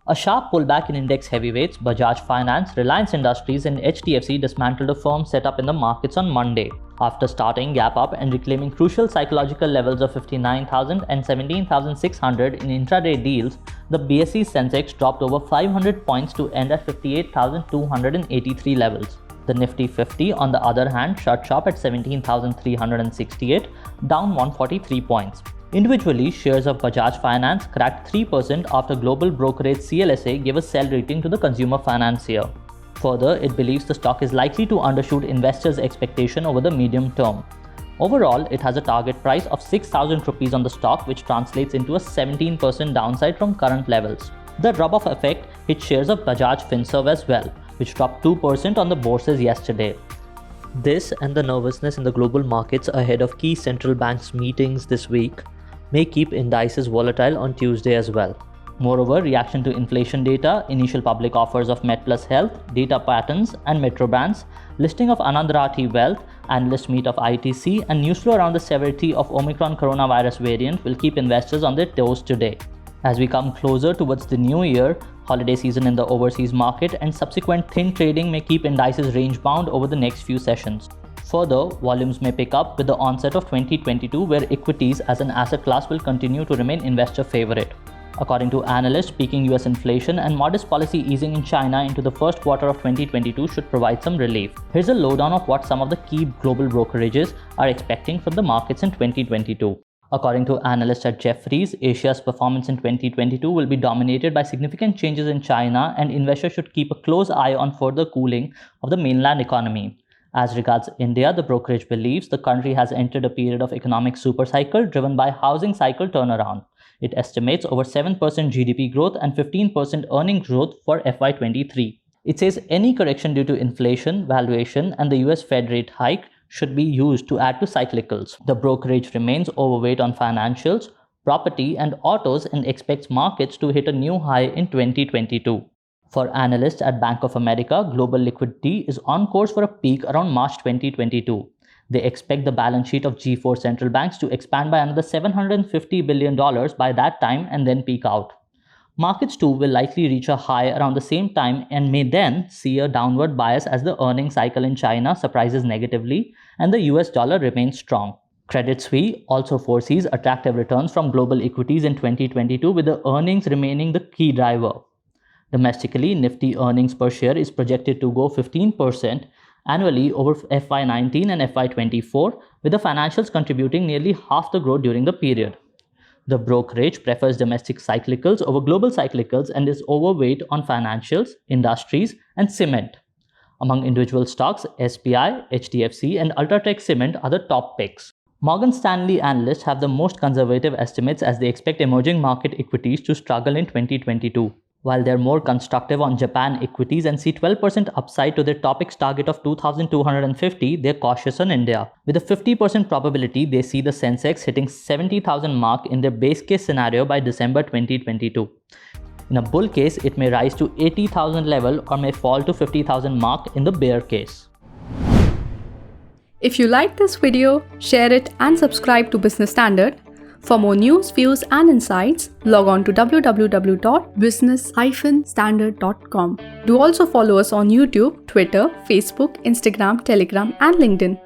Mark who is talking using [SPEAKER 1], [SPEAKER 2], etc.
[SPEAKER 1] A sharp pullback in index heavyweights, Bajaj Finance, Reliance Industries and HDFC dismantled a firm set up in the markets on Monday. After starting gap up and reclaiming crucial psychological levels of 59,000 and 17,600 in intraday deals, the BSE Sensex dropped over 500 points to end at 58,283 levels. The Nifty 50, on the other hand, shut shop at 17,368, down 143 points. Individually, shares of Bajaj Finance cracked 3% after global brokerage CLSA gave a sell rating to the consumer financier. Further, it believes the stock is likely to undershoot investors' expectation over the medium term. Overall, it has a target price of 6,000 rupees on the stock, which translates into a 17% downside from current levels. The rub-off effect hit shares of Bajaj Finserv as well, which dropped 2% on the bourses yesterday. This and the nervousness in the global markets ahead of key central banks' meetings this week may keep indices volatile on Tuesday as well. Moreover, reaction to inflation data, initial public offers of MedPlus Health, data patterns and Metro Brands, listing of Anand Rathi Wealth, analyst meet of ITC, and news flow around the severity of Omicron coronavirus variant will keep investors on their toes today. As we come closer towards the new year, holiday season in the overseas market and subsequent thin trading may keep indices range-bound over the next few sessions. Further, volumes may pick up with the onset of 2022, where equities as an asset class will continue to remain investor favorite. According to analysts, peaking US inflation and modest policy easing in China into the first quarter of 2022 should provide some relief. Here's a lowdown of what some of the key global brokerages are expecting from the markets in 2022. According to analysts at Jefferies, Asia's performance in 2022 will be dominated by significant changes in China, and investors should keep a close eye on further cooling of the mainland economy. As regards India, the brokerage believes the country has entered a period of economic supercycle driven by housing cycle turnaround. It estimates over 7% GDP growth and 15% earnings growth for FY23. It says any correction due to inflation, valuation, and the US Fed rate hike should be used to add to cyclicals. The brokerage remains overweight on financials, property, and autos and expects markets to hit a new high in 2022. For analysts at Bank of America, global liquidity is on course for a peak around March 2022. They expect the balance sheet of G4 central banks to expand by another $750 billion by that time and then peak out. Markets too will likely reach a high around the same time and may then see a downward bias as the earnings cycle in China surprises negatively and the US dollar remains strong. Credit Suisse also foresees attractive returns from global equities in 2022, with the earnings remaining the key driver. Domestically, Nifty earnings per share is projected to go 15% annually over FY19 and FY24, with the financials contributing nearly half the growth during the period. The brokerage prefers domestic cyclicals over global cyclicals and is overweight on financials, industries, and cement. Among individual stocks, SBI, HDFC, and Ultratech Cement are the top picks. Morgan Stanley analysts have the most conservative estimates as they expect emerging market equities to struggle in 2022. While they're more constructive on Japan equities and see 12% upside to their TOPIX target of 2,250, they're cautious on India. With a 50% probability, they see the Sensex hitting 70,000 mark in their base case scenario by December 2022. In a bull case, it may rise to 80,000 level or may fall to 50,000 mark in the bear case.
[SPEAKER 2] If you like this video, share it and subscribe to Business Standard. For more news, views and insights, log on to www.business-standard.com. Do also follow us on YouTube, Twitter, Facebook, Instagram, Telegram and LinkedIn.